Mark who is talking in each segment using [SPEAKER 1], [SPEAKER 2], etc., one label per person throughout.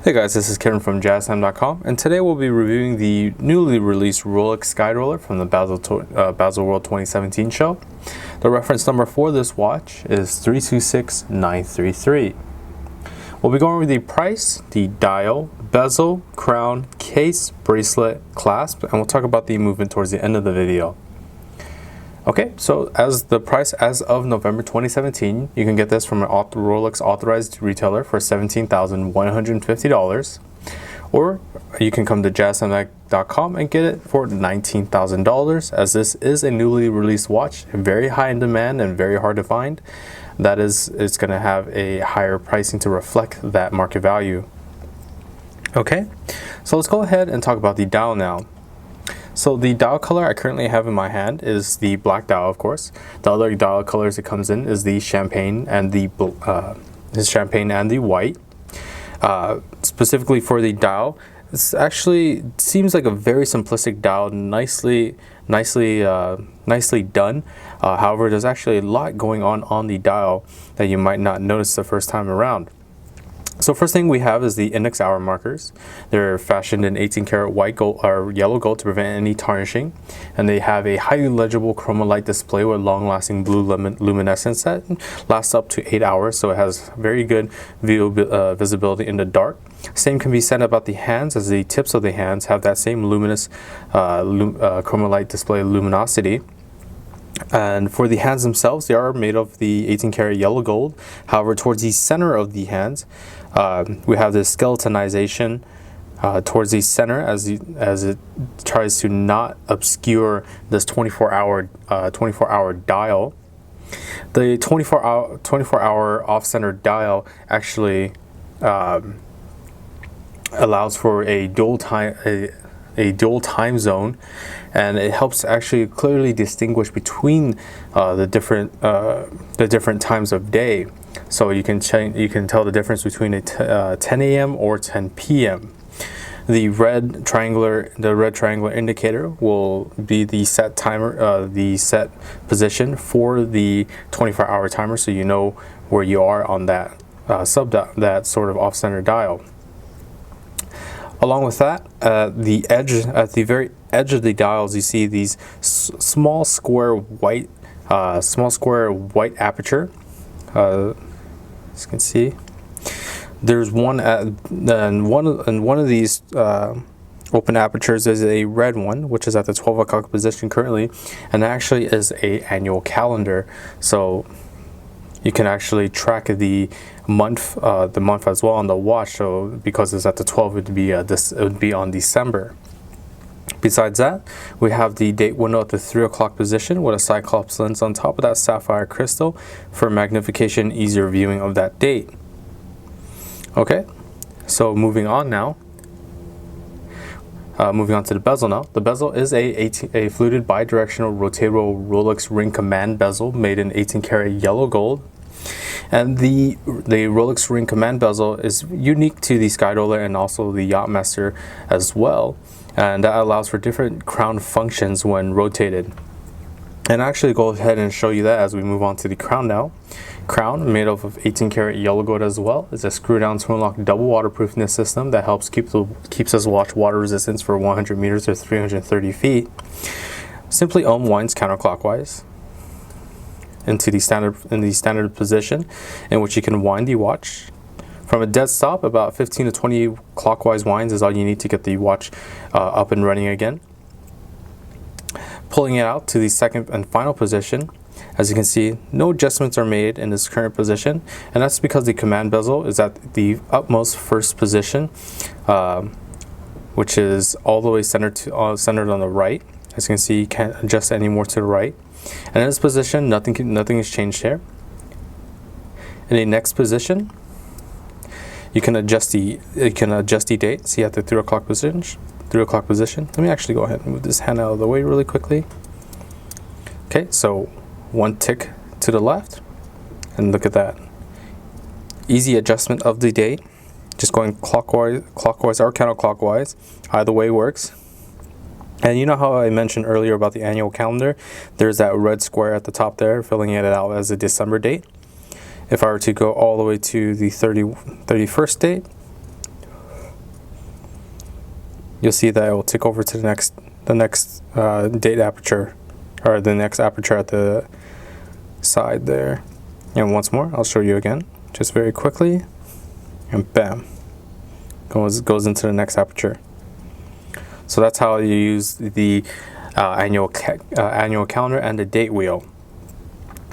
[SPEAKER 1] Hey guys, this is Kevin from JazTime.com, and today we'll be reviewing the newly released Rolex Sky-Dweller from the Bezel World 2017 show. The reference number for this watch is 326933. We'll be going over the price, the dial, bezel, crown, case, bracelet, clasp, and we'll talk about the movement towards the end of the video. Okay, so as the price as of November 2017, you can get this from an Rolex authorized retailer for $17,150, or you can come to JazTime.com and get it for $19,000, as this is a newly released watch, very high in demand and very hard to find. That is, it's going to have a higher pricing to reflect that market value. Okay, so let's go ahead and talk about the dial now. So the dial color I currently have in my hand is the black dial, of course. The other dial colors it comes in is the champagne and the white. Specifically for the dial, it actually seems like a very simplistic dial, nicely done. However, there's actually a lot going on the dial that you might not notice the first time around. So first thing we have is the index hour markers. They're fashioned in 18 karat white gold or yellow gold to prevent any tarnishing, and they have a highly legible chroma light display with long-lasting blue luminescence that lasts up to 8 hours, so it has very good visibility in the dark. Same can be said about the hands, as the tips of the hands have that same luminous chroma light display luminosity. And for the hands themselves, they are made of the 18 karat yellow gold. However, towards the center of the hands, we have this skeletonization towards the center as it tries to not obscure this 24-hour dial. The 24-hour off-center dial actually allows for a dual time zone, and it helps actually clearly distinguish between the different times of day. So you can tell the difference between a 10 a.m. or 10 p.m. The red triangular indicator will be the set timer, the set position for the 24-hour timer, so you know where you are on that that sort of off-center dial. Along with that, at the very edge of the dials, you see these small square white aperture. As you can see, there's one one of these open apertures is a red one, which is at the 12 o'clock position currently, and actually is a annual calendar. So you can actually track the month as well on the watch. So because it's at the 12, it would be on December. Besides that, we have the date window at the 3 o'clock position with a Cyclops lens on top of that sapphire crystal for magnification, easier viewing of that date. Okay, so moving on now. Moving on to the bezel now. The bezel is a fluted bidirectional rotatable Rolex ring command bezel made in 18 karat yellow gold. And the Rolex ring command bezel is unique to the Sky-Dweller and also the Yachtmaster as well. And that allows for different crown functions when rotated. And I actually go ahead and show you that as we move on to the crown now. Crown, made up of 18 karat yellow gold as well, is a screw down twin lock double waterproofness system that helps keeps this watch water resistance for 100 meters or 330 feet. Simply winds counterclockwise into the standard position, in which you can wind the watch. From a dead stop, about 15 to 20 clockwise winds is all you need to get the watch up and running again. Pulling it out to the second and final position, as you can see, no adjustments are made in this current position, and that's because the command bezel is at the utmost first position, which is all the way centered on the right. As you can see, you can't adjust any more to the right. And in this position, nothing has changed here. In the next position, you can adjust the date. See at the 3 o'clock position. Let me actually go ahead and move this hand out of the way really quickly. Okay, so one tick to the left, and look at that. Easy adjustment of the date. Just going clockwise or counterclockwise. Either way works. And you know how I mentioned earlier about the annual calendar? There's that red square at the top there, filling it out as a December date. If I were to go all the way to the 31st date, you'll see that it will tick over to the next date aperture, or the next aperture at the side there. And once more, I'll show you again, just very quickly, and bam, goes into the next aperture. So that's how you use the annual calendar and the date wheel.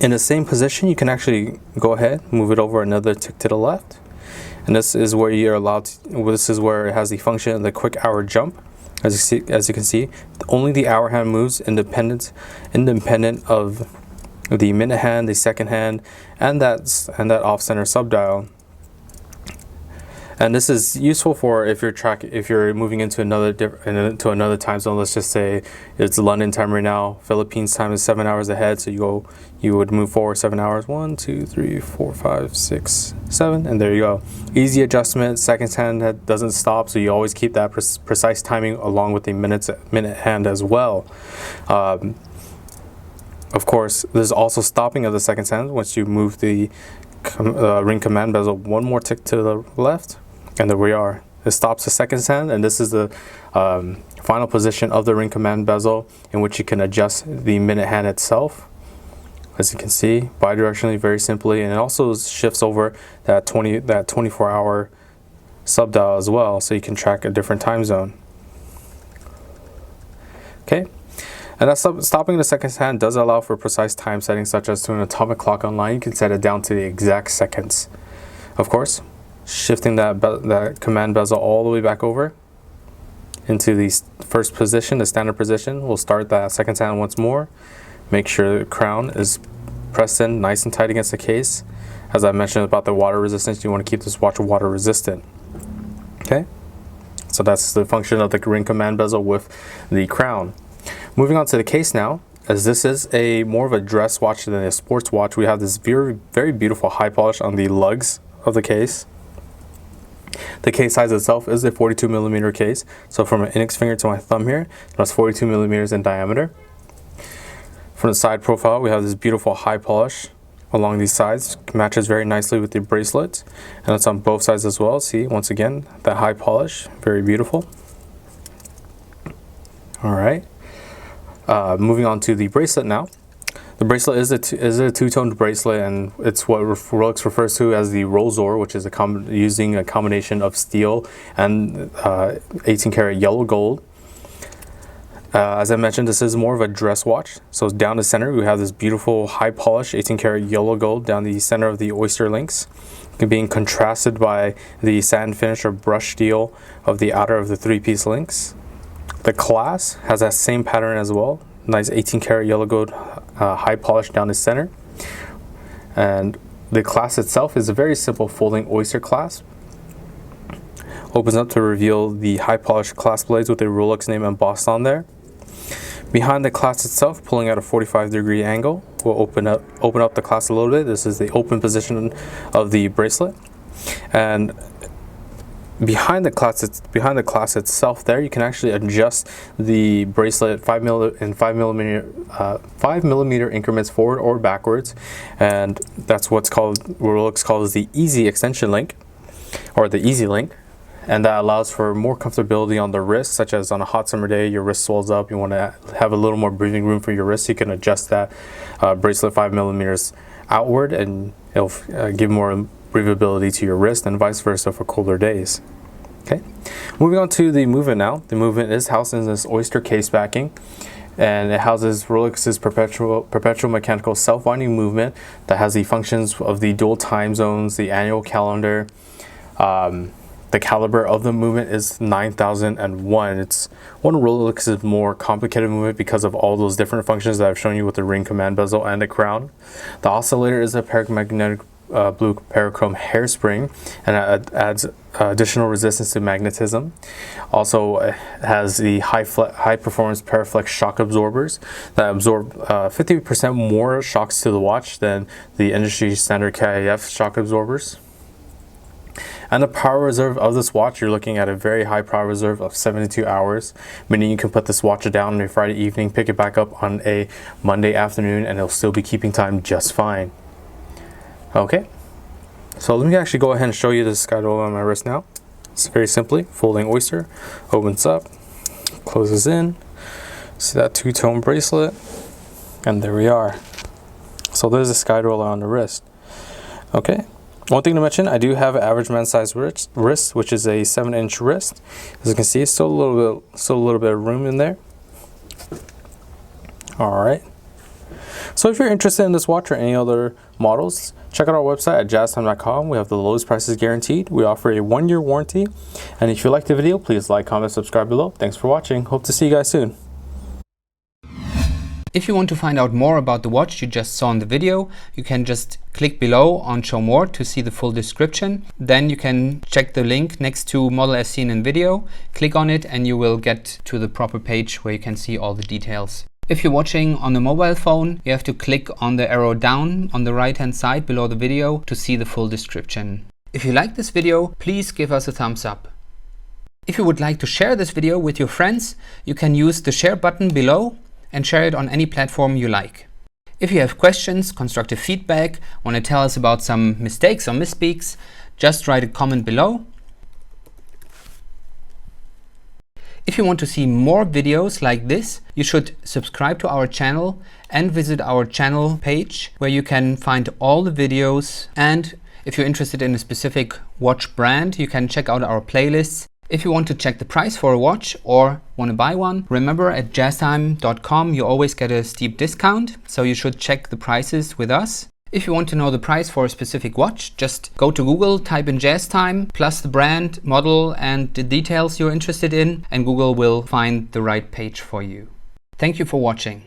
[SPEAKER 1] In the same position, you can actually go ahead, move it over another tick to the left, and this is where you're allowed to, this is where it has the function of the quick hour jump. As you can see, only the hour hand moves independent of the minute hand, the second hand, and that off-center subdial. And this is useful for if you're moving into another time zone. Let's just say it's London time right now. Philippines time is 7 hours ahead, so you would move forward 7 hours. 1, 2, 3, 4, 5, 6, 7, and there you go. Easy adjustment. Second hand that doesn't stop, so you always keep that precise timing along with the minute hand as well. Of course, there's also stopping of the second hand once you move the ring command bezel one more tick to the left. And there we are. It stops the second hand, and this is the final position of the ring command bezel, in which you can adjust the minute hand itself. As you can see, bidirectionally, very simply, and it also shifts over that 24-hour subdial as well, so you can track a different time zone. Okay, and that stopping the second hand does allow for precise time settings, such as to an atomic clock online. You can set it down to the exact seconds. Of course, shifting that command bezel all the way back over into the first position, the standard position. We'll start that second hand once more. Make sure the crown is pressed in nice and tight against the case. As I mentioned about the water resistance, you want to keep this watch water resistant. Okay, so that's the function of the ring command bezel with the crown. Moving on to the case now, as this is more of a dress watch than a sports watch, we have this very, very beautiful high polish on the lugs of the case. The case size itself is a 42mm case, so from an index finger to my thumb here, that's 42mm in diameter. From the side profile, we have this beautiful high polish along these sides, matches very nicely with the bracelet, and it's on both sides as well. See, once again, that high polish, very beautiful. All right, moving on to the bracelet now. The bracelet is a two-toned bracelet, and it's what Rolex refers to as the Rolex, which is using a combination of steel and 18-karat yellow gold. As I mentioned, this is more of a dress watch. So down the center, we have this beautiful high polish 18-karat yellow gold down the center of the Oyster links, being contrasted by the satin finish or brush steel of the outer of the three-piece links. The clasp has that same pattern as well. Nice 18-karat yellow gold high polish down the center. And the clasp itself is a very simple folding Oyster clasp. Opens up to reveal the high polished clasp blades with a Rolex name embossed on there. Behind the clasp itself, pulling at a 45-degree angle, we'll open up the clasp a little bit. This is the open position of the bracelet. And behind the clasp itself there, you can actually adjust the bracelet 5 millimeter increments forward or backwards, and that's what Rolex calls the easy extension link, or the easy link, and that allows for more comfortability on the wrist, such as on a hot summer day, your wrist swells up, you want to have a little more breathing room for your wrist. You can adjust that bracelet 5 millimeters outward, and it'll give more breathability to your wrist, and vice versa for colder days. Okay, moving on to the movement now. The movement is housed in this Oyster case backing, and it houses Rolex's perpetual mechanical self-winding movement that has the functions of the dual time zones, the annual calendar. The caliber of the movement is 9001. It's one of Rolex's more complicated movement because of all those different functions that I've shown you with the ring command bezel and the crown. The oscillator is a paramagnetic blue parachrome hairspring, and it adds additional resistance to magnetism. Also, it has the high performance Paraflex shock absorbers that absorb 50% more shocks to the watch than the industry standard KIF shock absorbers. And the power reserve of this watch, you're looking at a very high power reserve of 72 hours, meaning you can put this watch down on a Friday evening, pick it back up on a Monday afternoon, and it'll still be keeping time just fine. Okay, so let me actually go ahead and show you this Sky-Dweller on my wrist now. It's very simply folding Oyster, opens up, closes in. See that two-tone bracelet, and there we are. So there's a Sky-Dweller on the wrist. Okay. One thing to mention, I do have an average man size wrist, which is a 7-inch wrist. As you can see, still a little bit of room in there. All right. So if you're interested in this watch or any other models, check out our website at JazTime.com. We have the lowest prices guaranteed. We offer a 1-year warranty. And if you liked the video, please like, comment, subscribe below. Thanks for watching. Hope to see you guys soon.
[SPEAKER 2] If you want to find out more about the watch you just saw in the video, you can just click below on Show More to see the full description. Then you can check the link next to model as seen in video, click on it, and you will get to the proper page where you can see all the details. If you're watching on a mobile phone, you have to click on the arrow down on the right hand side below the video to see the full description. If you like this video, please give us a thumbs up. If you would like to share this video with your friends, you can use the share button below and share it on any platform you like. If you have questions, constructive feedback, want to tell us about some mistakes or misspeaks, just write a comment below. If you want to see more videos like this, you should subscribe to our channel and visit our channel page where you can find all the videos. And if you're interested in a specific watch brand, you can check out our playlists. If you want to check the price for a watch or want to buy one, remember at JazTime.com you always get a steep discount, so you should check the prices with us. If you want to know the price for a specific watch, just go to Google, type in JazTime, plus the brand, model, and the details you're interested in, and Google will find the right page for you. Thank you for watching.